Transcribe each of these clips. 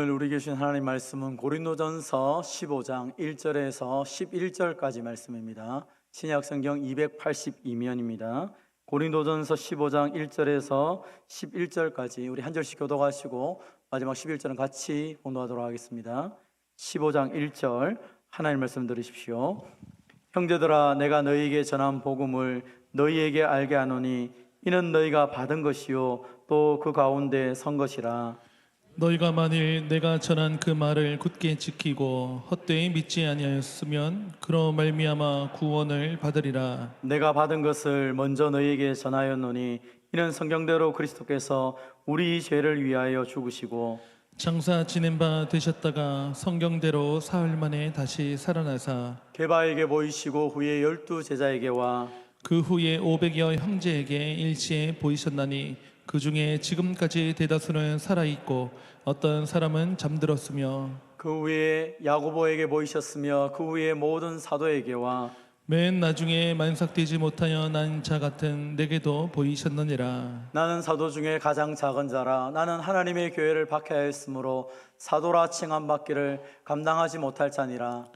오늘 우리에게 주신 하나님 말씀은 고린도전서 15장 1절에서 11절까지 말씀입니다. 신약성경 282면입니다. 고린도전서 15장 1절에서 11절까지 우리 한 절씩 교독하시고 마지막 11절은 같이 공독하도록 하겠습니다. 15장 1절 하나님 말씀 들으십시오. 형제들아, 내가 너희에게 전한 복음을 너희에게 알게 하노니 이는 너희가 받은 것이요 또 그 가운데 선 것이라. 너희가 만일 내가 전한 그 말을 굳게 지키고 헛되이 믿지 아니하였으면 그로 말미암아 구원을 받으리라. 내가 받은 것을 먼저 너희에게 전하였노니 이는 성경대로 그리스도께서 우리 죄를 위하여 죽으시고 장사 지낸 바 되셨다가 성경대로 사흘 만에 다시 살아나사 게바에게 보이시고 후에 12 제자에게와 그 후에 500여 형제에게 일시에 보이셨나니 그 중에 지금까지 대다수는 살아있고 어떤 사람은 잠들었으며 그 후에 야고보에게 보이셨으며 그 후에 모든 사도에게와 맨 나중에 만삭되지 못하여 난 자 같은 내게도 보이셨느니라. 나는 사도 중에 가장 작은 자라. 나는 하나님의 교회를 박해하였으므로 사도라 칭함 받기를 감당하지 못할 자니라.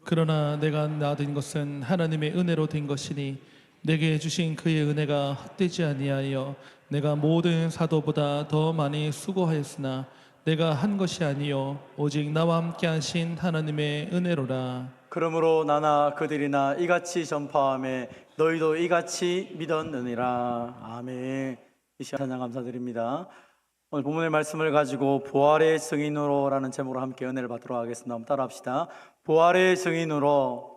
그러나 내가 낳은 것은 하나님의 은혜로 된 것이니 내게 주신 그의 은혜가 헛되지 아니하여 내가 모든 사도보다 더 많이 수고하였으나 내가 한 것이 아니요 오직 나와 함께 하신 하나님의 은혜로라. 그러므로 나나 그들이나 이같이 전파함에 너희도 이같이 믿었느니라. 아멘. 이 시간 찬양 감사드립니다. 오늘 본문의 말씀을 가지고 부활의 증인으로 라는 제목으로 함께 은혜를 받도록 하겠습니다. 한번 따라합시다. 부활의 증인으로.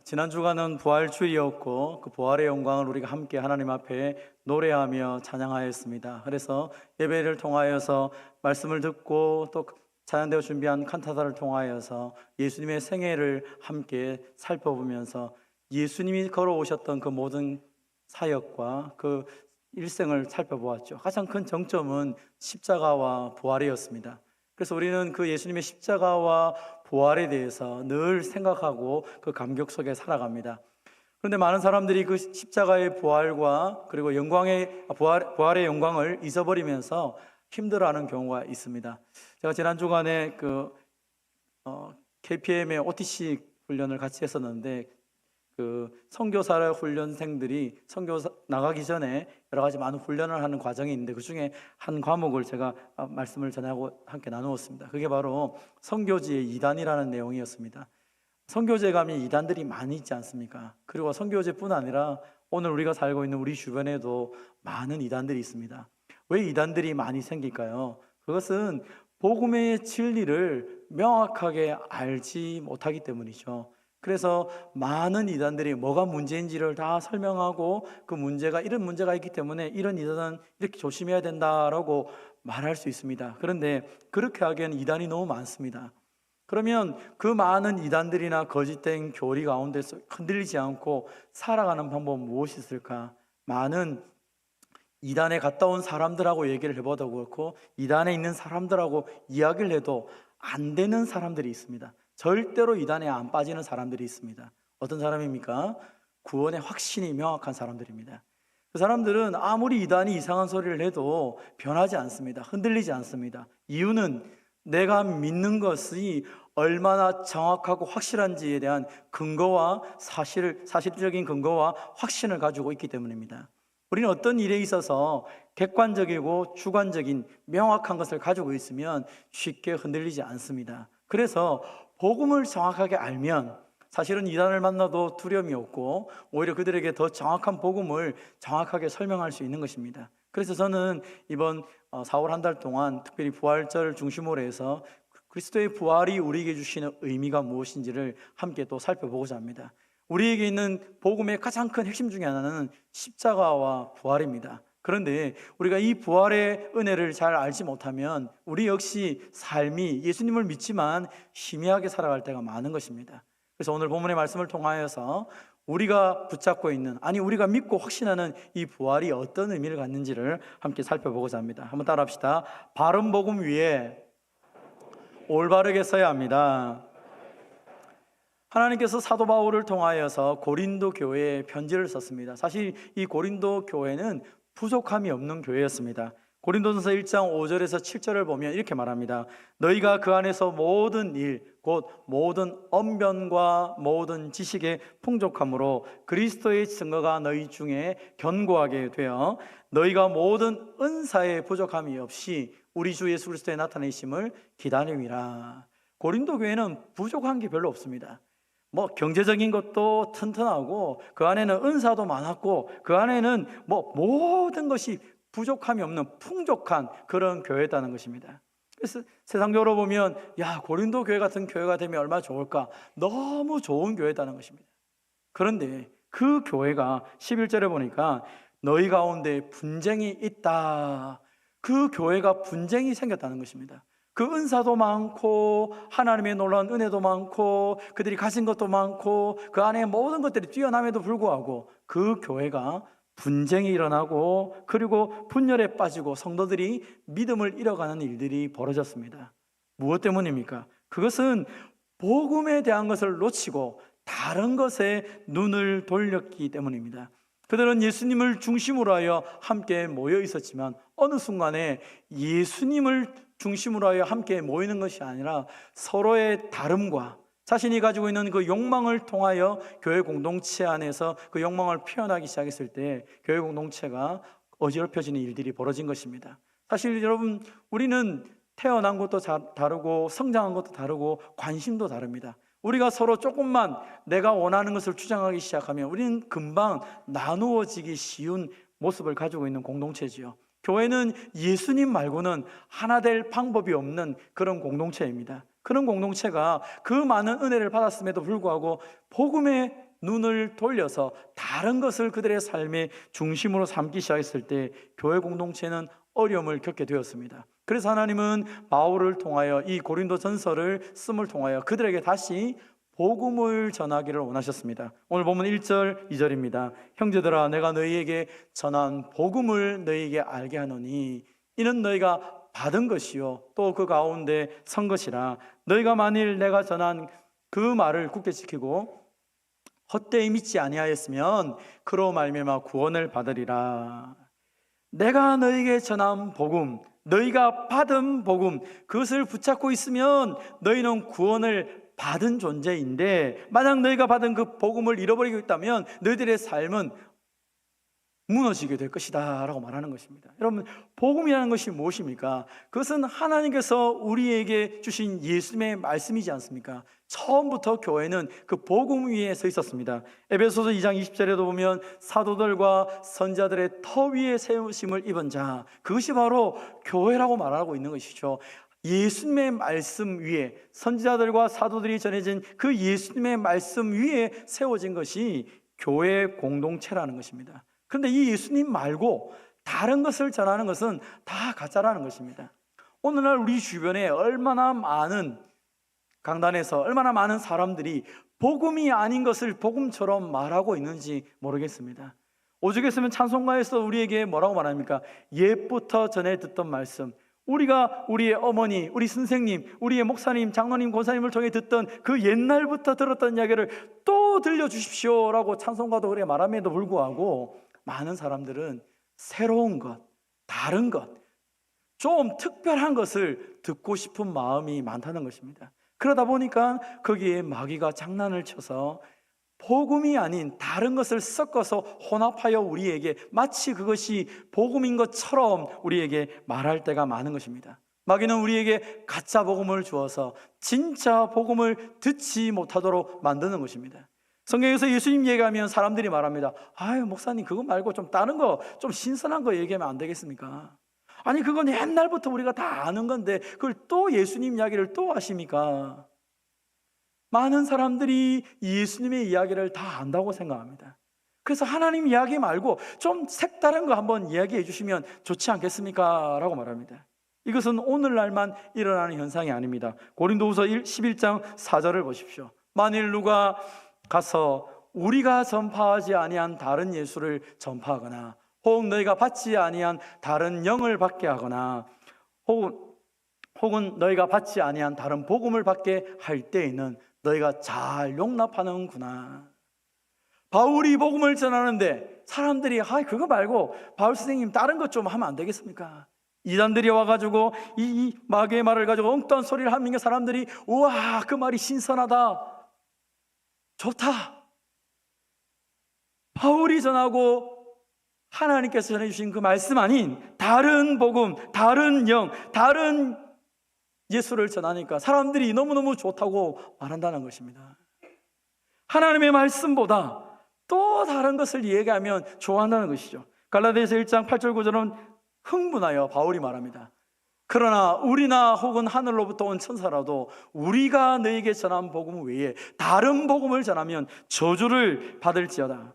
지난 주간은 부활주일이었고 그 부활의 영광을 우리가 함께 하나님 앞에 노래하며 찬양하였습니다. 그래서 예배를 통하여서 말씀을 듣고 또 찬양대회 준비한 칸타타를 통하여서 예수님의 생애를 함께 살펴보면서 예수님이 걸어오셨던 그 모든 사역과 그 일생을 살펴보았죠. 가장 큰 정점은 십자가와 부활이었습니다. 그래서 우리는 그 예수님의 십자가와 부활에 대해서 늘 생각하고 그 감격 속에 살아갑니다. 그런데 많은 사람들이 그 십자가의 부활과 그리고 부활의 영광을 잊어버리면서 힘들어하는 경우가 있습니다. 제가 지난 주간에 KPM의 OTC 훈련을 같이 했었는데 그 선교사 훈련생들이 선교 나가기 전에 여러 가지 많은 훈련을 하는 과정이 있는데 그 중에 한 과목을 제가 말씀을 전하고 함께 나누었습니다. 그게 바로 선교지의 이단이라는 내용이었습니다. 선교지에 가면 이단들이 많이 있지 않습니까? 그리고 선교지뿐 아니라 오늘 우리가 살고 있는 우리 주변에도 많은 이단들이 있습니다. 왜 이단들이 많이 생길까요? 그것은 복음의 진리를 명확하게 알지 못하기 때문이죠. 그래서 많은 이단들이 뭐가 문제인지를 다 설명하고 그 문제가 이런 문제가 있기 때문에 이런 이단은 이렇게 조심해야 된다라고 말할 수 있습니다. 그런데 그렇게 하기에는 이단이 너무 많습니다. 그러면 그 많은 이단들이나 거짓된 교리 가운데서 흔들리지 않고 살아가는 방법은 무엇이 있을까? 많은 이단에 갔다 온 사람들하고 얘기를 해봐도 그렇고 이단에 있는 사람들하고 이야기를 해도 안 되는 사람들이 있습니다. 절대로 이단에 안 빠지는 사람들이 있습니다. 어떤 사람입니까? 구원의 확신이 명확한 사람들입니다. 그 사람들은 아무리 이단이 이상한 소리를 해도 변하지 않습니다. 흔들리지 않습니다. 이유는 내가 믿는 것이 얼마나 정확하고 확실한지에 대한 근거와 사실적인 근거와 확신을 가지고 있기 때문입니다. 우리는 어떤 일에 있어서 객관적이고 주관적인 명확한 것을 가지고 있으면 쉽게 흔들리지 않습니다. 그래서 복음을 정확하게 알면 사실은 이단을 만나도 두려움이 없고 오히려 그들에게 더 정확한 복음을 정확하게 설명할 수 있는 것입니다. 그래서 저는 이번 4월 한 달 동안 특별히 부활절 중심으로 해서 그리스도의 부활이 우리에게 주시는 의미가 무엇인지를 함께 또 살펴보고자 합니다. 우리에게 있는 복음의 가장 큰 핵심 중에 하나는 십자가와 부활입니다. 그런데 우리가 이 부활의 은혜를 잘 알지 못하면 우리 역시 삶이 예수님을 믿지만 희미하게 살아갈 때가 많은 것입니다. 그래서 오늘 본문의 말씀을 통하여서 우리가 붙잡고 있는, 우리가 믿고 확신하는 이 부활이 어떤 의미를 갖는지를 함께 살펴보고자 합니다. 한번 따라합시다. 바른 복음 위에 올바르게 서야 합니다. 하나님께서 사도 바울을 통하여서 고린도 교회에 편지를 썼습니다. 사실 이 고린도 교회는 부족함이 없는 교회였습니다. 고린도전서 1장 5절에서 7절을 보면 이렇게 말합니다. 너희가 그 안에서 모든 일 곧 모든 언변과 모든 지식의 풍족함으로 그리스도의 증거가 너희 중에 견고하게 되어 너희가 모든 은사의 부족함이 없이 우리 주 예수 그리스도의 나타내심을 기다림이라. 고린도 교회는 부족한 게 별로 없습니다. 뭐 경제적인 것도 튼튼하고 그 안에는 은사도 많았고 그 안에는 뭐 모든 것이 부족함이 없는 풍족한 그런 교회다는 것입니다. 그래서 세상적으로 보면 야, 고린도 교회 같은 교회가 되면 얼마나 좋을까? 너무 좋은 교회다는 것입니다. 그런데 그 교회가 11절에 보니까 너희 가운데 분쟁이 있다. 그 교회가 분쟁이 생겼다는 것입니다. 그 은사도 많고 하나님의 놀라운 은혜도 많고 그들이 가진 것도 많고 그 안에 모든 것들이 뛰어남에도 불구하고 그 교회가 분쟁이 일어나고 그리고 분열에 빠지고 성도들이 믿음을 잃어가는 일들이 벌어졌습니다. 무엇 때문입니까? 그것은 복음에 대한 것을 놓치고 다른 것에 눈을 돌렸기 때문입니다. 그들은 예수님을 중심으로 하여 함께 모여 있었지만 어느 순간에 예수님을 중심으로 하여 함께 모이는 것이 아니라 서로의 다름과 자신이 가지고 있는 그 욕망을 통하여 교회 공동체 안에서 그 욕망을 표현하기 시작했을 때 교회 공동체가 어지럽혀지는 일들이 벌어진 것입니다. 사실 여러분, 우리는 태어난 것도 다르고 성장한 것도 다르고 관심도 다릅니다. 우리가 서로 조금만 내가 원하는 것을 주장하기 시작하면 우리는 금방 나누어지기 쉬운 모습을 가지고 있는 공동체지요. 교회는 예수님 말고는 하나 될 방법이 없는 그런 공동체입니다. 그런 공동체가 그 많은 은혜를 받았음에도 불구하고 복음의 눈을 돌려서 다른 것을 그들의 삶의 중심으로 삼기 시작했을 때 교회 공동체는 어려움을 겪게 되었습니다. 그래서 하나님은 바울을 통하여 이 고린도 전서를 씀을 통하여 그들에게 다시 복음을 전하기를 원하셨습니다. 오늘 보면 1절 2절입니다. 형제들아, 내가 너희에게 전한 복음을 너희에게 알게 하노니 이는 너희가 받은 것이요 또 그 가운데 선 것이라. 너희가 만일 내가 전한 그 말을 굳게 지키고 헛되이 믿지 아니하였으면 그로 말미암아 구원을 받으리라. 내가 너희에게 전한 복음, 너희가 받은 복음, 그것을 붙잡고 있으면 너희는 구원을 받은 존재인데 만약 너희가 받은 그 복음을 잃어버리고 있다면 너희들의 삶은 무너지게 될 것이다 라고 말하는 것입니다. 여러분, 복음이라는 것이 무엇입니까? 그것은 하나님께서 우리에게 주신 예수님의 말씀이지 않습니까? 처음부터 교회는 그 복음 위에 서 있었습니다. 에베소서 2장 20절에도 보면 사도들과 선지자들의 터 위에 세우심을 입은 자, 그것이 바로 교회라고 말하고 있는 것이죠. 예수님의 말씀 위에, 선지자들과 사도들이 전해진 그 예수님의 말씀 위에 세워진 것이 교회 공동체라는 것입니다. 그런데 이 예수님 말고 다른 것을 전하는 것은 다 가짜라는 것입니다. 오늘날 우리 주변에 얼마나 많은 강단에서 얼마나 많은 사람들이 복음이 아닌 것을 복음처럼 말하고 있는지 모르겠습니다. 오죽했으면 찬송가에서 우리에게 뭐라고 말합니까? 옛부터 전해 듣던 말씀, 우리가 우리의 어머니, 우리 선생님, 우리의 목사님, 장로님, 권사님을 통해 듣던 그 옛날부터 들었던 이야기를 또 들려주십시오라고 찬송가도 그렇게 말함에도 불구하고 많은 사람들은 새로운 것, 다른 것, 좀 특별한 것을 듣고 싶은 마음이 많다는 것입니다. 그러다 보니까 거기에 마귀가 장난을 쳐서 복음이 아닌 다른 것을 섞어서 혼합하여 우리에게 마치 그것이 복음인 것처럼 우리에게 말할 때가 많은 것입니다. 마귀는 우리에게 가짜 복음을 주어서 진짜 복음을 듣지 못하도록 만드는 것입니다. 성경에서 예수님 얘기하면 사람들이 말합니다. 아유, 목사님 그거 말고 좀 다른 거, 좀 신선한 거 얘기하면 안 되겠습니까? 아니 그건 옛날부터 우리가 다 아는 건데 그걸 또 예수님 이야기를 또 하십니까? 많은 사람들이 예수님의 이야기를 다 안다고 생각합니다. 그래서 하나님 이야기 말고 좀 색다른 거 한번 이야기해 주시면 좋지 않겠습니까? 라고 말합니다. 이것은 오늘날만 일어나는 현상이 아닙니다. 고린도후서 11장 4절을 보십시오. 만일 누가 가서 우리가 전파하지 아니한 다른 예수를 전파하거나 혹은 너희가 받지 아니한 다른 영을 받게 하거나 혹은 너희가 받지 아니한 다른 복음을 받게 할 때에는 너희가 잘 용납하는구나. 바울이 복음을 전하는데 사람들이 그거 말고 바울 선생님 다른 것 좀 하면 안 되겠습니까? 이단들이 와가지고 이 마귀의 말을 가지고 엉뚱한 소리를 하는 게 사람들이 우와 그 말이 신선하다, 좋다. 바울이 전하고 하나님께서 전해주신 그 말씀 아닌 다른 복음, 다른 영, 다른 예수를 전하니까 사람들이 너무너무 좋다고 말한다는 것입니다. 하나님의 말씀보다 또 다른 것을 얘기하면 좋아한다는 것이죠. 갈라디아서 1장 8절 9절은 흥분하여 바울이 말합니다. 그러나 우리나 혹은 하늘로부터 온 천사라도 우리가 너에게 전한 복음 외에 다른 복음을 전하면 저주를 받을지어다.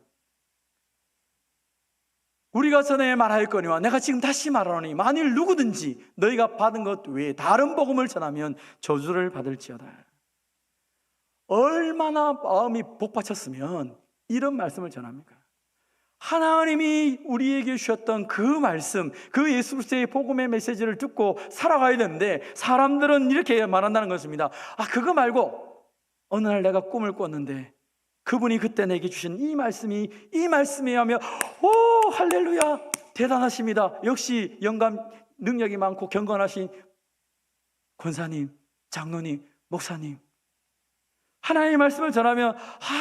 우리가 전에 말하였거니와 내가 지금 다시 말하노니 만일 누구든지 너희가 받은 것 외에 다른 복음을 전하면 저주를 받을지어다. 얼마나 마음이 복받쳤으면 이런 말씀을 전합니까? 하나님이 우리에게 주셨던 그 말씀, 그 예수 그리스도의 복음의 메시지를 듣고 살아가야 되는데 사람들은 이렇게 말한다는 것입니다. 그거 말고 어느 날 내가 꿈을 꿨는데 그분이 그때 내게 주신 이 말씀이 하며 오 할렐루야 대단하십니다. 역시 영감 능력이 많고 경건하신 권사님, 장로님, 목사님, 하나님의 말씀을 전하면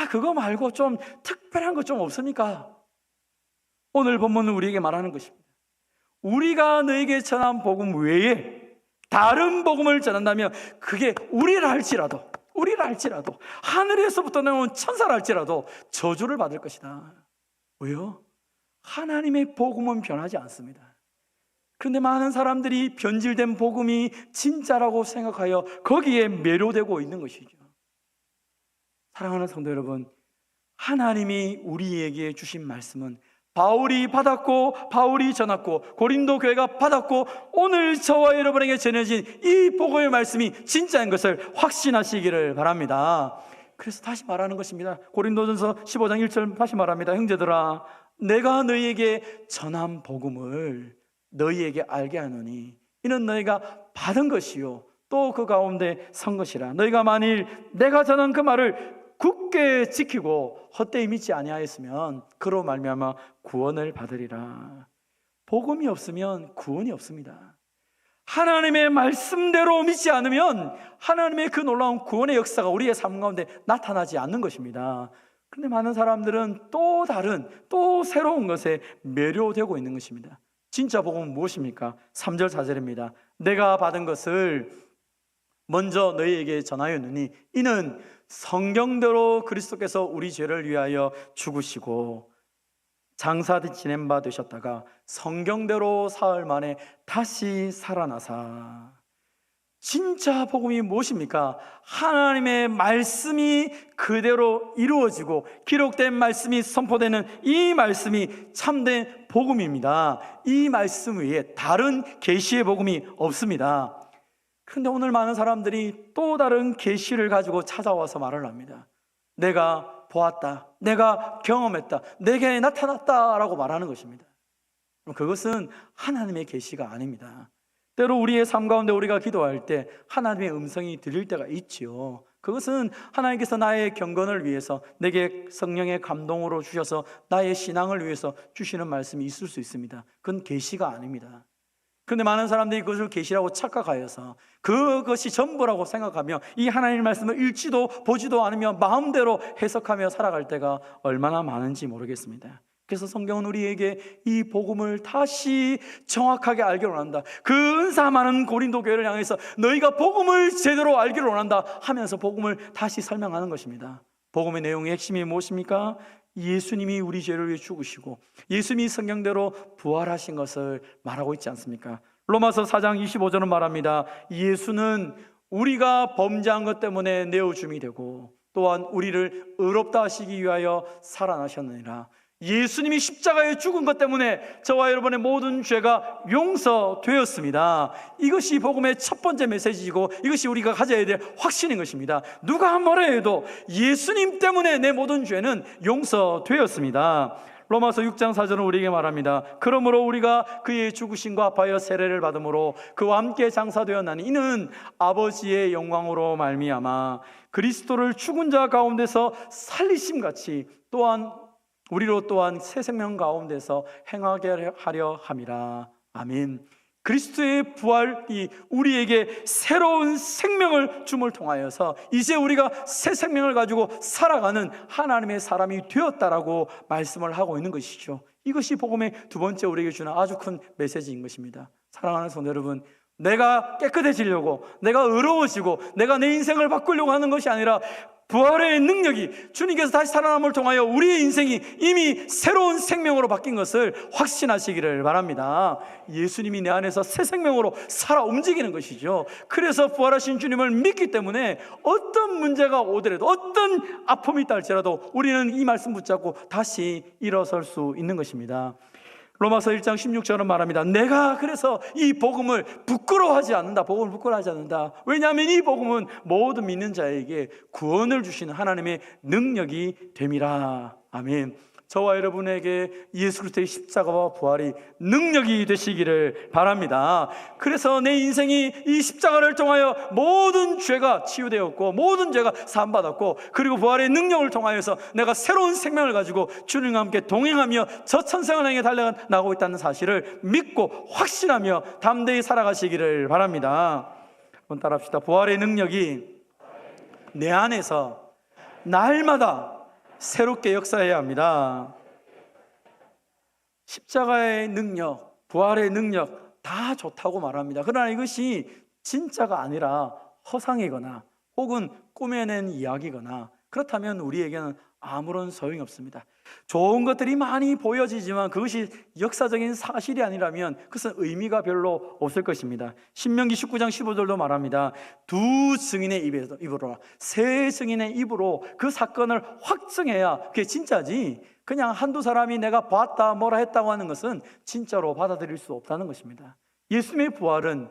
그거 말고 좀 특별한 거 좀 없습니까? 오늘 본문은 우리에게 말하는 것입니다. 우리가 너에게 전한 복음 외에 다른 복음을 전한다면 그게 우리라 할지라도 하늘에서부터 나온 천사라 할지라도 저주를 받을 것이다. 왜요? 하나님의 복음은 변하지 않습니다. 그런데 많은 사람들이 변질된 복음이 진짜라고 생각하여 거기에 매료되고 있는 것이죠. 사랑하는 성도 여러분, 하나님이 우리에게 주신 말씀은 바울이 받았고 바울이 전했고 고린도 교회가 받았고 오늘 저와 여러분에게 전해진 이 복음의 말씀이 진짜인 것을 확신하시기를 바랍니다. 그래서 다시 말하는 것입니다. 고린도전서 15장 1절 다시 말합니다. 형제들아 내가 너희에게 전한 복음을 너희에게 알게 하노니 이는 너희가 받은 것이요 또 그 가운데 선 것이라. 너희가 만일 내가 전한 그 말을 굳게 지키고 헛되이 믿지 아니하였으면 그로 말미암아 구원을 받으리라. 복음이 없으면 구원이 없습니다. 하나님의 말씀대로 믿지 않으면 하나님의 그 놀라운 구원의 역사가 우리의 삶 가운데 나타나지 않는 것입니다. 그런데 많은 사람들은 또 다른 또 새로운 것에 매료되고 있는 것입니다. 진짜 복음은 무엇입니까? 3절 4절입니다. 내가 받은 것을 먼저 너희에게 전하였느니 이는 성경대로 그리스도께서 우리 죄를 위하여 죽으시고 장사 지낸 바 되셨다가 성경대로 사흘 만에 다시 살아나사. 진짜 복음이 무엇입니까? 하나님의 말씀이 그대로 이루어지고 기록된 말씀이 선포되는 이 말씀이 참된 복음입니다. 이 말씀 외에 다른 계시의 복음이 없습니다. 그런데 오늘 많은 사람들이 또 다른 계시를 가지고 찾아와서 말을 합니다. 내가 보았다, 내가 경험했다, 내게 나타났다라고 말하는 것입니다. 그것은 하나님의 계시가 아닙니다. 때로 우리의 삶 가운데 우리가 기도할 때 하나님의 음성이 들릴 때가 있지요. 그것은 하나님께서 나의 경건을 위해서 내게 성령의 감동으로 주셔서 나의 신앙을 위해서 주시는 말씀이 있을 수 있습니다. 그건 계시가 아닙니다. 그런데 많은 사람들이 그것을 계시라고 착각하여서 그것이 전부라고 생각하며 이 하나님의 말씀을 읽지도 보지도 않으며 마음대로 해석하며 살아갈 때가 얼마나 많은지 모르겠습니다. 그래서 성경은 우리에게 이 복음을 다시 정확하게 알기를 원한다. 그 은사 많은 고린도 교회를 향해서 너희가 복음을 제대로 알기를 원한다 하면서 복음을 다시 설명하는 것입니다. 복음의 내용의 핵심이 무엇입니까? 예수님이 우리 죄를 위해 죽으시고 예수님이 성경대로 부활하신 것을 말하고 있지 않습니까? 로마서 4장 25절은 말합니다. 예수는 우리가 범죄한 것 때문에 내어줌이 되고 또한 우리를 의롭다 하시기 위하여 살아나셨느니라. 예수님이 십자가에 죽은 것 때문에 저와 여러분의 모든 죄가 용서되었습니다. 이것이 복음의 첫 번째 메시지이고 이것이 우리가 가져야 될 확신인 것입니다. 누가 뭐라 해도 예수님 때문에 내 모든 죄는 용서되었습니다. 로마서 6장 4절은 우리에게 말합니다. 그러므로 우리가 그의 죽으심과 합하여 세례를 받음으로 그와 함께 장사되었나니 이는 아버지의 영광으로 말미암아 그리스도를 죽은 자 가운데서 살리심같이 또한 우리로 또한 새 생명 가운데서 행하게 하려 함이라. 아멘. 그리스도의 부활이 우리에게 새로운 생명을 줌을 통하여서 이제 우리가 새 생명을 가지고 살아가는 하나님의 사람이 되었다라고 말씀을 하고 있는 것이죠. 이것이 복음의 두 번째 우리에게 주는 아주 큰 메시지인 것입니다. 사랑하는 성도 여러분, 내가 깨끗해지려고, 내가 의로워지고, 내가 내 인생을 바꾸려고 하는 것이 아니라 부활의 능력이, 주님께서 다시 살아남을 통하여 우리의 인생이 이미 새로운 생명으로 바뀐 것을 확신하시기를 바랍니다. 예수님이 내 안에서 새 생명으로 살아 움직이는 것이죠. 그래서 부활하신 주님을 믿기 때문에 어떤 문제가 오더라도, 어떤 아픔이 있다 할지라도 우리는 이 말씀 붙잡고 다시 일어설 수 있는 것입니다. 로마서 1장 16절은 말합니다. 내가 그래서 이 복음을 부끄러워하지 않는다. 복음을 부끄러워하지 않는다. 왜냐하면 이 복음은 모든 믿는 자에게 구원을 주시는 하나님의 능력이 됨이라. 아멘. 저와 여러분에게 예수 그리스도의 십자가와 부활이 능력이 되시기를 바랍니다. 그래서 내 인생이 이 십자가를 통하여 모든 죄가 치유되었고, 모든 죄가 사함받았고, 그리고 부활의 능력을 통하여서 내가 새로운 생명을 가지고 주님과 함께 동행하며 저 천생을 향해 달려나가고 있다는 사실을 믿고 확신하며 담대히 살아가시기를 바랍니다. 한번 따라합시다. 부활의 능력이 내 안에서 날마다 새롭게 역사해야 합니다. 십자가의 능력, 부활의 능력 다 좋다고 말합니다. 그러나 이것이 진짜가 아니라 허상이거나 혹은 꾸며낸 이야기거나 그렇다면 우리에게는 아무런 소용이 없습니다. 좋은 것들이 많이 보여지지만 그것이 역사적인 사실이 아니라면 그것은 의미가 별로 없을 것입니다. 신명기 19장 15절도 말합니다. 두 증인의 입으로, 세 증인의 입으로 그 사건을 확증해야 그게 진짜지, 그냥 한두 사람이 내가 봤다 뭐라 했다고 하는 것은 진짜로 받아들일 수 없다는 것입니다. 예수님의 부활은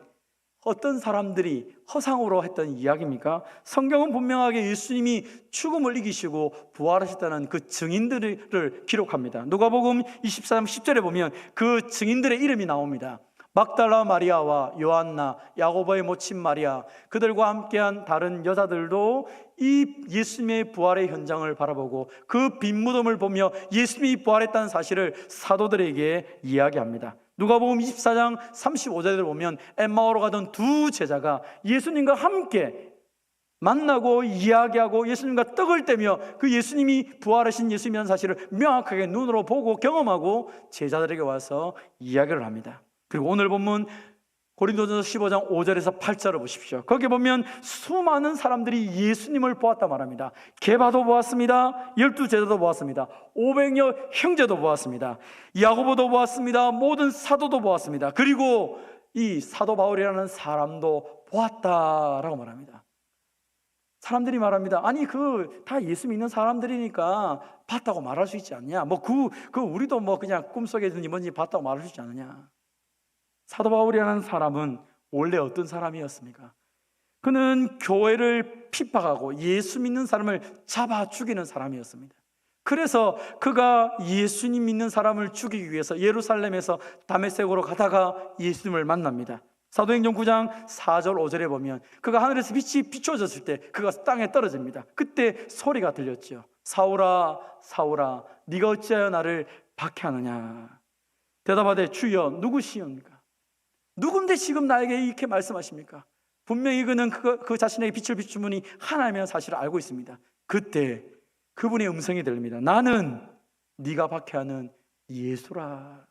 어떤 사람들이 허상으로 했던 이야기입니까? 성경은 분명하게 예수님이 죽음을 이기시고 부활하셨다는 그 증인들을 기록합니다. 누가복음 24장 10절에 보면 그 증인들의 이름이 나옵니다. 막달라 마리아와 요한나, 야고보의 모친 마리아, 그들과 함께한 다른 여자들도 이 예수님의 부활의 현장을 바라보고 그 빈 무덤을 보며 예수님이 부활했다는 사실을 사도들에게 이야기합니다. 누가복음 24장 35절에 보면 엠마오로 가던 두 제자가 예수님과 함께 만나고 이야기하고 예수님과 떡을 떼며 그 예수님이 부활하신 예수님이라는 사실을 명확하게 눈으로 보고 경험하고 제자들에게 와서 이야기를 합니다. 그리고 오늘 본문 고린도전서 15장 5절에서 8절을 보십시오. 거기 보면 수많은 사람들이 예수님을 보았다 말합니다. 게바도 보았습니다. 12제자도 보았습니다. 500여 형제도 보았습니다. 야고보도 보았습니다. 모든 사도도 보았습니다. 그리고 이 사도 바울이라는 사람도 보았다라고 말합니다. 사람들이 말합니다. 아니 다 예수 믿는 사람들이니까 봤다고 말할 수 있지 않냐? 우리도 그냥 꿈속에 든지 뭔지 봤다고 말할 수 있지 않느냐? 사도 바울이라는 사람은 원래 어떤 사람이었습니까? 그는 교회를 핍박하고 예수 믿는 사람을 잡아 죽이는 사람이었습니다. 그래서 그가 예수님 믿는 사람을 죽이기 위해서 예루살렘에서 다메섹으로 가다가 예수님을 만납니다. 사도행전 9장 4절 5절에 보면 그가 하늘에서 빛이 비춰졌을 때 그가 땅에 떨어집니다. 그때 소리가 들렸죠. 사울아 사울아 네가 어찌하여 나를 박해하느냐. 대답하되 주여 누구시옵니까? 누군데 지금 나에게 이렇게 말씀하십니까? 분명히 그는 그 자신에게 빛을 비춘 분이 하나님이라는 사실을 알고 있습니다. 그때 그분의 음성이 들립니다. 나는 네가 박해하는 예수라.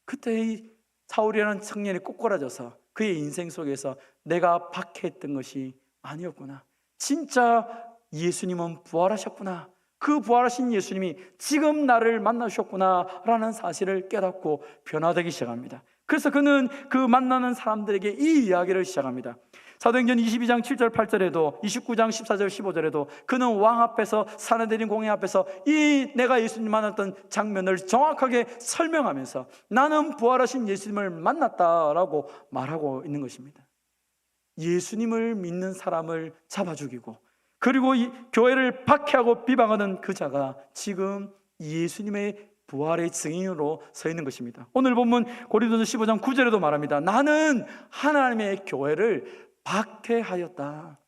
그때 이 사울이라는 청년이 꼬꾸라져서 그의 인생 속에서 내가 박해했던 것이 아니었구나. 진짜 예수님은 부활하셨구나. 그 부활하신 예수님이 지금 나를 만나셨구나 라는 사실을 깨닫고 변화되기 시작합니다. 그래서 그는 그 만나는 사람들에게 이 이야기를 시작합니다. 사도행전 22장 7절 8절에도 29장 14절 15절에도 그는 왕 앞에서 사내들인 공회 앞에서 이 내가 예수님 만났던 장면을 정확하게 설명하면서 나는 부활하신 예수님을 만났다라고 말하고 있는 것입니다. 예수님을 믿는 사람을 잡아 죽이고 그리고 이 교회를 박해하고 비방하는 그 자가 지금 예수님의 부활의 증인으로 서 있는 것입니다. 오늘 본문 고린도전서 15장 9절에도 말합니다. 나는 하나님의 교회를 박해하였다.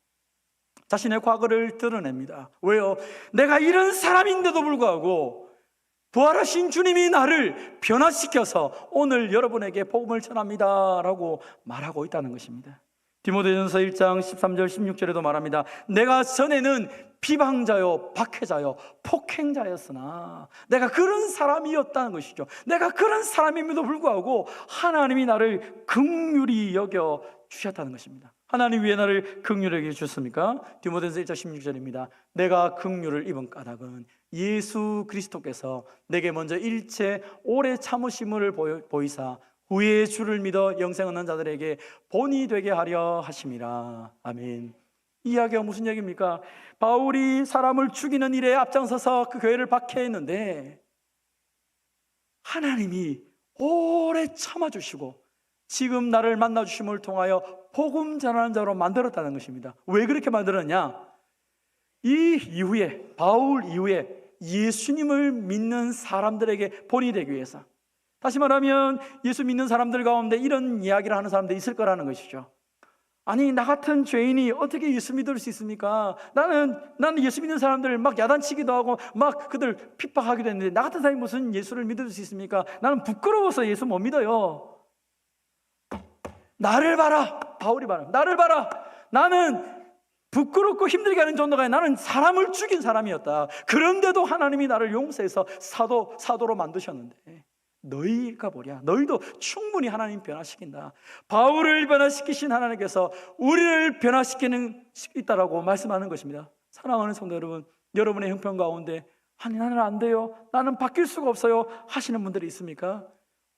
자신의 과거를 드러냅니다. 왜요? 내가 이런 사람인데도 불구하고 부활하신 주님이 나를 변화시켜서 오늘 여러분에게 복음을 전합니다 라고 말하고 있다는 것입니다. 디모데전서 1장 13절 16절에도 말합니다. 내가 전에는 비방자요 박해자요 폭행자였으나 내가 그런 사람이었다는 것이죠. 내가 그런 사람임에도 불구하고 하나님이 나를 긍휼히 여겨 주셨다는 것입니다. 하나님 왜 나를 긍휼히 여겨 주셨습니까? 디모데전서 1장 16절입니다. 내가 긍휼을 입은 까닭은 예수 그리스도께서 내게 먼저 일체 오래 참으심을 보이사 후에 주를 믿어 영생 얻는 자들에게 본이 되게 하려 하심이라. 아멘. 이 이야기가 무슨 얘기입니까? 바울이 사람을 죽이는 일에 앞장서서 그 교회를 박해했는데 하나님이 오래 참아주시고 지금 나를 만나주심을 통하여 복음 전하는 자로 만들었다는 것입니다. 왜 그렇게 만들었냐? 이 이후에, 바울 이후에 예수님을 믿는 사람들에게 본이 되기 위해서, 다시 말하면 예수 믿는 사람들 가운데 이런 이야기를 하는 사람들이 있을 거라는 것이죠. 아니, 나 같은 죄인이 어떻게 예수 믿을 수 있습니까? 나는 예수 믿는 사람들 막 야단치기도 하고 막 그들 핍박하기도 했는데 나 같은 사람이 무슨 예수를 믿을 수 있습니까? 나는 부끄러워서 예수 못 믿어요. 나를 봐라. 바울이 말합니다. 나를 봐라. 나는 부끄럽고 힘들게 하는 정도가 아니라 나는 사람을 죽인 사람이었다. 그런데도 하나님이 나를 용서해서 사도로 만드셨는데 너희가 뭐냐? 너희도 충분히 하나님 변화시킨다. 바울을 변화시키신 하나님께서 우리를 변화시키는 있다라고 말씀하는 것입니다. 사랑하는 성도 여러분, 여러분의 형편 가운데 아니 나는 안 돼요, 나는 바뀔 수가 없어요 하시는 분들이 있습니까?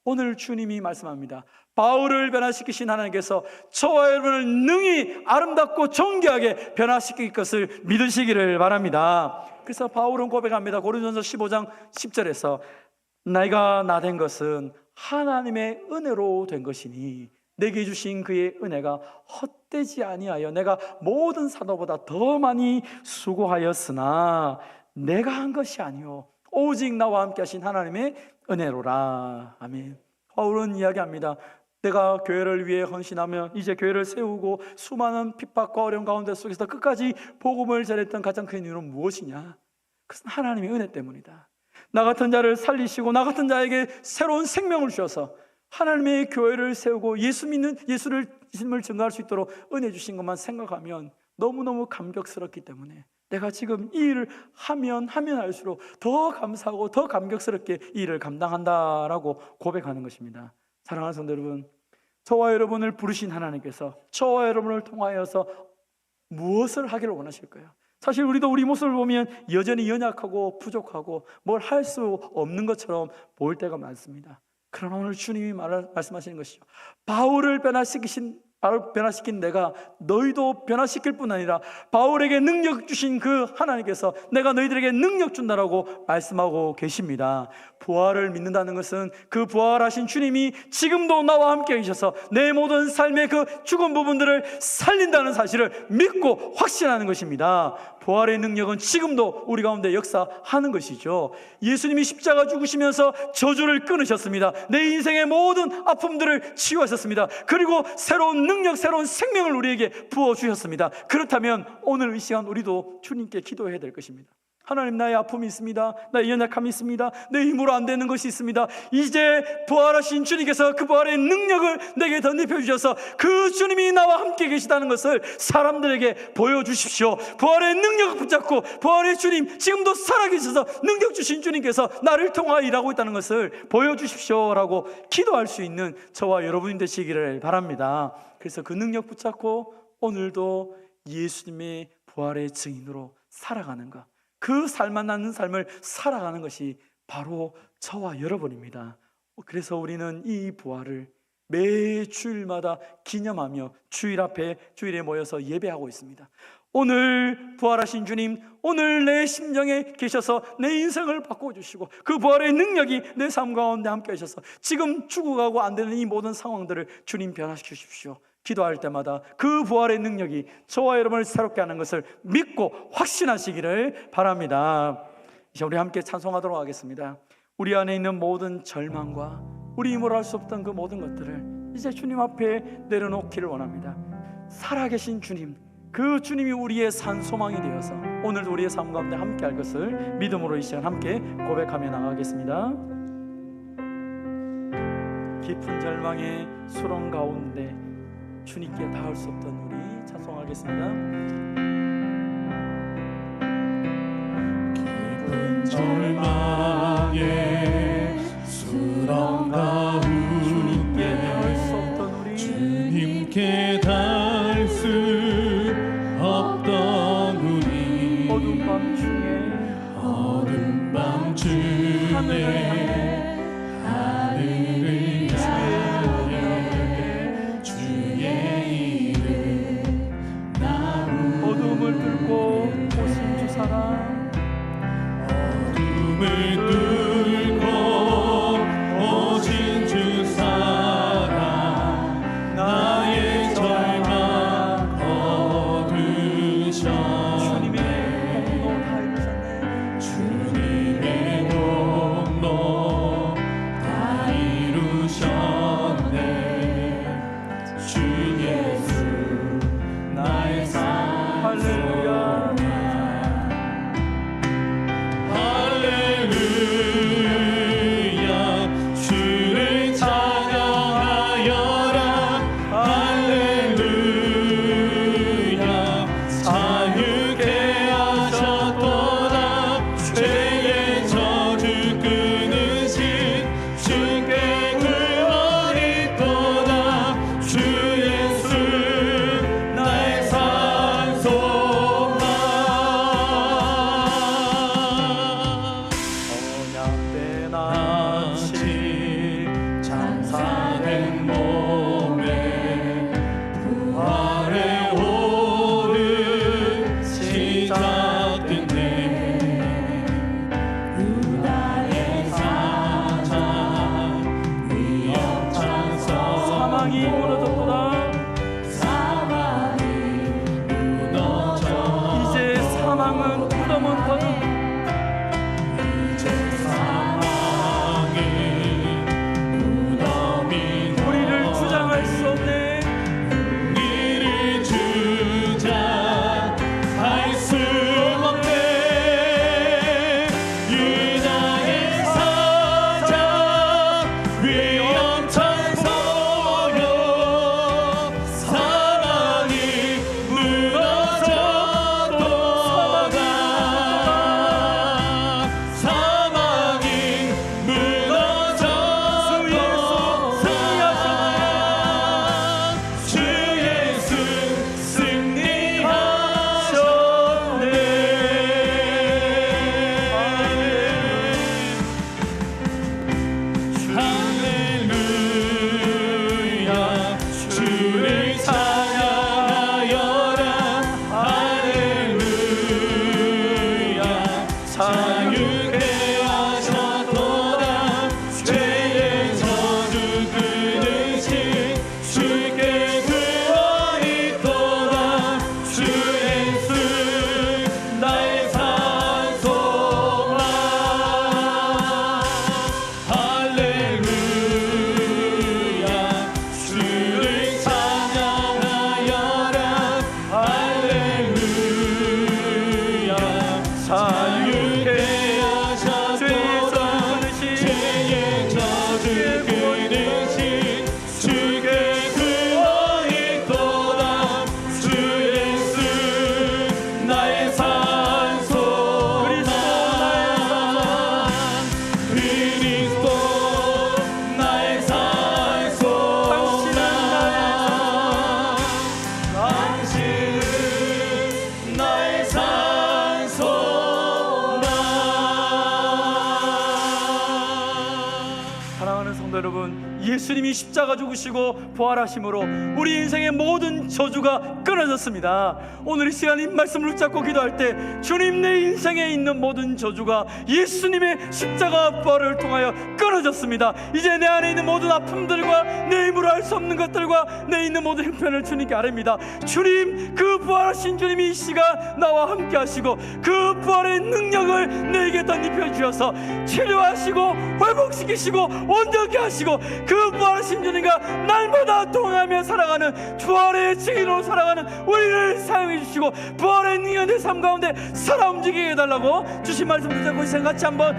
오늘 주님이 말씀합니다. 바울을 변화시키신 하나님께서 저와 여러분을 능히 아름답고 존귀하게 변화시킬 것을 믿으시기를 바랍니다. 그래서 바울은 고백합니다. 고린도전서 15장 10절에서 내가 나 된 것은 하나님의 은혜로 된 것이니 내게 주신 그의 은혜가 헛되지 아니하여 내가 모든 사도보다 더 많이 수고하였으나 내가 한 것이 아니요 오직 나와 함께 하신 하나님의 은혜로라. 아멘. 바울은 이야기합니다. 내가 교회를 위해 헌신하며 이제 교회를 세우고 수많은 핍박과 어려움 가운데 속에서 끝까지 복음을 전했던 가장 큰 이유는 무엇이냐? 그것은 하나님의 은혜 때문이다. 나 같은 자를 살리시고 나 같은 자에게 새로운 생명을 주셔서 하나님의 교회를 세우고 예수를 증거할 수 있도록 은혜 주신 것만 생각하면 너무너무 감격스럽기 때문에 내가 지금 이 일을 하면 할수록 더 감사하고 더 감격스럽게 이 일을 감당한다라고 고백하는 것입니다. 사랑하는 성도 여러분, 저와 여러분을 부르신 하나님께서 저와 여러분을 통하여서 무엇을 하기를 원하실까요? 사실 우리도 우리 모습을 보면 여전히 연약하고 부족하고 뭘 할 수 없는 것처럼 보일 때가 많습니다. 그러나 오늘 주님이 말씀하시는 것이죠. 바울을 변화시킨 내가 너희도 변화시킬 뿐 아니라 바울에게 능력 주신 그 하나님께서 내가 너희들에게 능력 준다라고 말씀하고 계십니다. 부활을 믿는다는 것은 그 부활하신 주님이 지금도 나와 함께 계셔서 내 모든 삶의 그 죽은 부분들을 살린다는 사실을 믿고 확신하는 것입니다. 부활의 능력은 지금도 우리 가운데 역사하는 것이죠. 예수님이 십자가 죽으시면서 저주를 끊으셨습니다. 내 인생의 모든 아픔들을 치유하셨습니다. 그리고 새로운 능력, 새로운 생명을 우리에게 부어주셨습니다. 그렇다면 오늘 이 시간 우리도 주님께 기도해야 될 것입니다. 하나님, 나의 아픔이 있습니다. 나의 연약함이 있습니다. 내 힘으로 안 되는 것이 있습니다. 이제 부활하신 주님께서 그 부활의 능력을 내게 덧입혀 주셔서 그 주님이 나와 함께 계시다는 것을 사람들에게 보여주십시오. 부활의 능력을 붙잡고 부활의 주님, 지금도 살아계셔서 능력 주신 주님께서 나를 통하여 일하고 있다는 것을 보여주십시오라고 기도할 수 있는 저와 여러분이 되시기를 바랍니다. 그래서 그 능력 붙잡고 오늘도 예수님의 부활의 증인으로 살아가는 것, 그 살만나는 삶을 살아가는 것이 바로 저와 여러분입니다. 그래서 우리는 이 부활을 매 주일마다 기념하며 주일에 모여서 예배하고 있습니다. 오늘 부활하신 주님, 오늘 내 심령에 계셔서 내 인생을 바꿔주시고 그 부활의 능력이 내 삶 가운데 함께 하셔서 지금 죽어가고 안 되는 이 모든 상황들을 주님 변화시켜 주십시오. 기도할 때마다 그 부활의 능력이 저와 여러분을 새롭게 하는 것을 믿고 확신하시기를 바랍니다. 이제 우리 함께 찬송하도록 하겠습니다. 우리 안에 있는 모든 절망과 우리 힘으로 할 수 없던 그 모든 것들을 이제 주님 앞에 내려놓기를 원합니다. 살아계신 주님, 그 주님이 우리의 산 소망이 되어서 오늘도 우리의 삶 가운데 함께 할 것을 믿음으로 이 시간 함께 고백하며 나가겠습니다. 깊은 절망의 수렁 가운데 주님께 닿을 수 없던 우리 찬송하겠습니다. 깊은 절망의 수렁 가운데 닿을 수 없던 우리 주님께 닿을 수 없던 우리 어두운 밤 중에 하늘을 향해 주의 이름 나누리 어둠을 뚫고 오신 주 사랑 어둠을 뚫고 오신 주 사랑 나의 절망 거두셨네 주님의 공로 다 이루셨네 주 예수 나의 산 할렐루야 할렐루야 주를 찬양하여라 할렐루야 자유케 하셨도다 죄의 저주 끊으신 주께 구원이 있도다 주 예수 나의 산 소망 언약된 안식 장사된 몸에 부활의 오름 시작됐네 유다의 사장 위협찬성 사망이 무너졌도다 사망이 무너져 이제 사망은 무덤은 거둔 이제 사망이 무덤이 우리를 주장할 수 없네 우리를 주장할 수 없네 유다의 사장 위험찬송여 사랑이 무너졌도다 사망이 무너졌도다 주 예수 할렐루야 주를 찬양하여라 할렐루야 자유케 하셨도다 죄의 저주 끊으신 주께 구원이 있도다 주 예수 나의 산 소망 할렐루야 주를 찬양하여라 할렐루야 자유케 하셨도다 죄의 저주 끊으신 주께 구원이 있도다 주 예수 나의 산 소망 그리스도 나의 산 소망 당신은 나의 산 소망 사랑하는 성도 여러분 예수님이 십자가 죽으시고 부활하심으로 우리 인생의 모든 저주가 끊어졌습니다. 오늘 이 시간 이 말씀을 붙잡고 기도할 때 주님 내 인생에 있는 모든 저주가 예수님의 십자가 부활을 통하여 끊어졌습니다. 이제 내 안에 있는 모든 아픔들과 내 힘으로 할 수 없는 것들과 내 있는 모든 형편을 주님께 아뢰입니다. 주님 그 부활하신 주님이 이 시간 나와 함께 하시고 그 부활의 능력을 내게 덧입혀 주셔서 치료하시고 회복시키시고 온전케 하시고 그 부활하신 주님과 날마다 동행하며 살아가는 부활의 증인으로 살아가는 나아가는 우리를 사용해 주시고 부활의 능력의 내 삶 가운데 살아 움직이게 해달라고 주신 말씀 붙잡고 이 시간 같이 한번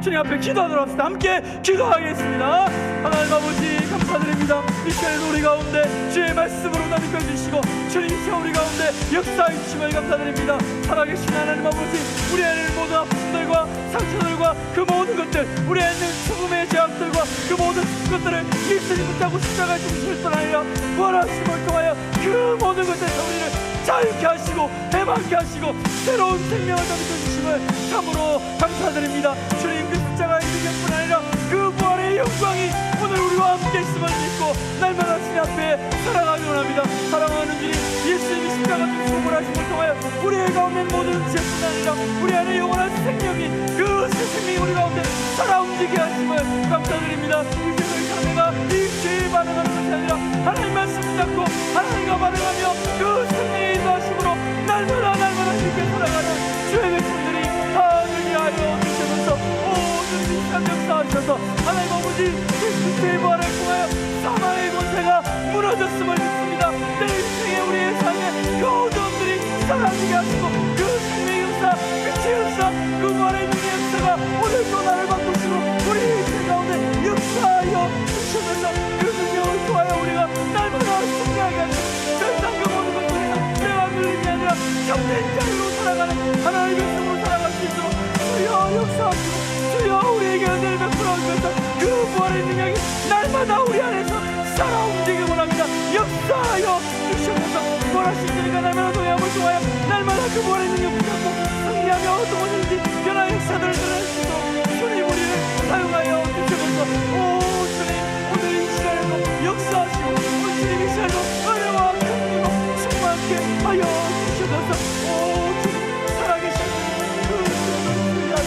주님 앞에 기도하도록 합시다. 함께 기도하겠습니다. 하나님 아버지 감사드립니다. 이 시간에도 우리 가운데 주의 말씀으로 나를 펴주시고 주님 이 시간 우리 가운데 역사해 주심을 감사드립니다. 살아계신 하나님 아버지, 우리 안에 모든 아픔들과 상처들과 그 모든 것들, 우리 안에 있는 죽음의 제약들과 그 모든 것들을 예수님 붙잡고 십자가에 죽으실 뿐 아니라 부활하심을 통하여 그 모든 것들에서 우리를 자유케 하시고 해방케 하시고 새로운 생명을 던져주심을 참으로 감사드립니다. 주님 그 십자가의 능력뿐 아니라 그 부활의 영광이 오늘 우리와 함께 있음을 믿고 날마다 주님 앞에 살아가기 원합니다. 사랑하는 주님, 예수님이 십자가 죽으시고 부활하심을 통하여 우리의 가운데 모든 죄뿐 아니라 우리 안에 영원한 생명이 그 새 생명이 우리 가운데 살아 움직이게 하심을 감사드립니다. 이제 그 자매가 이 죄에 반응하는 것이 아니라 하나님 말씀 붙잡고 하나님과 반응하며 그 생명의 인도하심으로 날마다 이렇게 살아가는 주의 백성들이 다 되게 하여 주시면서 모든 시간 역사하셔서 하나님 아버지 그리스도의 부활을 통하여 사망의 권세가 무너졌음을 믿습니다. 내 인생의 우리의 삶에 그 어두움들이 사라지게 하시고 그 생명의 역사, 빛의 역사, 그 부활의 능력의 역사가 오늘도 나를 바꾸시고 우리 인생 가운데 역사하여 주시면서 그 능력을 통하여 우리가 날마다 승리하게 하시고 세상 그 모든 것들에서 내가 눌림이 아니라 참된 자유로 살아가는 하나님의 백성으로 살아갈 수 있도록 주여 역사하시고 주여 우리에게 은혜를 베풀어 주셔서 그 부활의 능력이 날마다 우리 안에서 살아 움직이기 원합니다. 역사하여 주시옵소서. 부활하신 주님과 날마다 동행함을 통하여 날마다 그 부활의 능력 붙잡고 승리하며 어떤 것인지 변화의 역사들을 드러낼 수 있도록 주님 우리를 사용하여 주시옵소서. 오 주님, 오늘 이 시간에도 역사하시고 오늘 주님 이 시간에도 은혜와 긍휼로 충만케 하여 주시옵소서. 오 주님 살아계신 그 주님을 위하여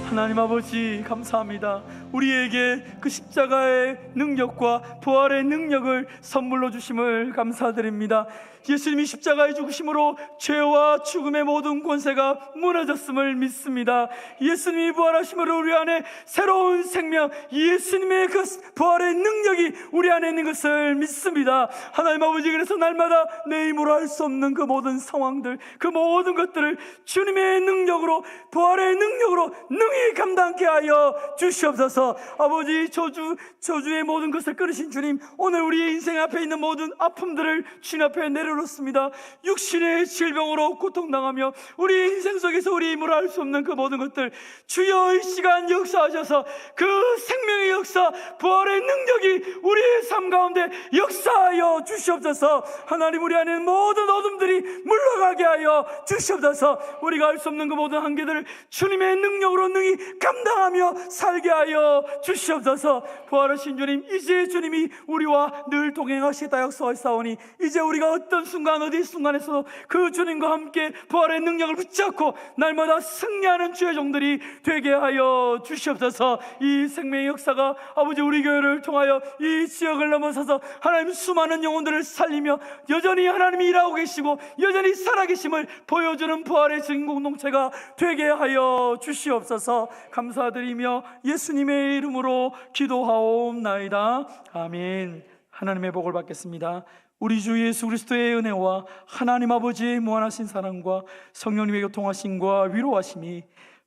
하나님 아버지 감사합니다. 우리에게 그 십자가의 능력과 부활의 능력을 선물로 주심을 감사드립니다. 예수님이 십자가에 죽으심으로 죄와 죽음의 모든 권세가 무너졌음을 믿습니다. 예수님이 부활하심으로 우리 안에 새로운 생명, 예수님의 그 부활의 능력이 우리 안에 있는 것을 믿습니다. 하나님 아버지, 그래서 날마다 내 힘으로 할 수 없는 그 모든 상황들, 그 모든 것들을 주님의 능력으로, 부활의 능력으로 능히 감당케 하여 주시옵소서. 아버지, 저주의 모든 것을 끊으신 주님, 오늘 우리의 인생 앞에 있는 모든 아픔들을 주님 앞에 내려놓습니다. 육신의 질병으로 고통당하며 우리 인생 속에서 우리 힘으로 할 수 없는 그 모든 것들 주여 이 시간 역사하셔서 그 생명의 역사, 부활의 능력이 우리의 삶 가운데 역사하여 주시옵소서. 하나님, 우리 안에 모든 어둠들이 물러가게 하여 주시옵소서. 우리가 할 수 없는 그 모든 한계들을 주님의 능력으로 능히 감당하며 살게 하여 주시옵소서. 부활하신 주님, 이제 주님이 우리와 늘 동행하시다 약속하사오니 이제 우리가 어떤 순간 어디 순간에서도 그 주님과 함께 부활의 능력을 붙잡고 날마다 승리하는 주의 종들이 되게 하여 주시옵소서. 이 생명의 역사가 아버지 우리 교회를 통하여 이 지역을 넘어서서 하나님 수많은 영혼들을 살리며 여전히 하나님이 일하고 계시고 여전히 살아계심을 보여주는 부활의 증인 공동체가 되게 하여 주시옵소서. 감사드리며 예수님의 이름으로 기도하옵나이다. 아멘. 하나님의 복을 받겠습니다. 우리 주 예수 그리스도의 은혜와 하나님 아버지의 무한하신 사랑과 성령님의 교통하심과 위로하심이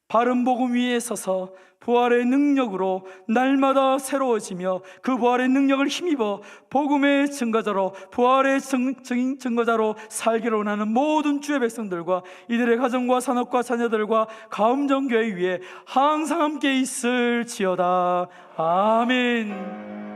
바른 복음 위에 서서 부활의 능력으로 날마다 새로워지며 그 부활의 능력을 힘입어 복음의 증거자로, 부활의 증거자로 살기로 원하는 모든 주의 백성들과 이들의 가정과 산업과 자녀들과 가음정교회 위에 항상 함께 있을지어다. 아멘.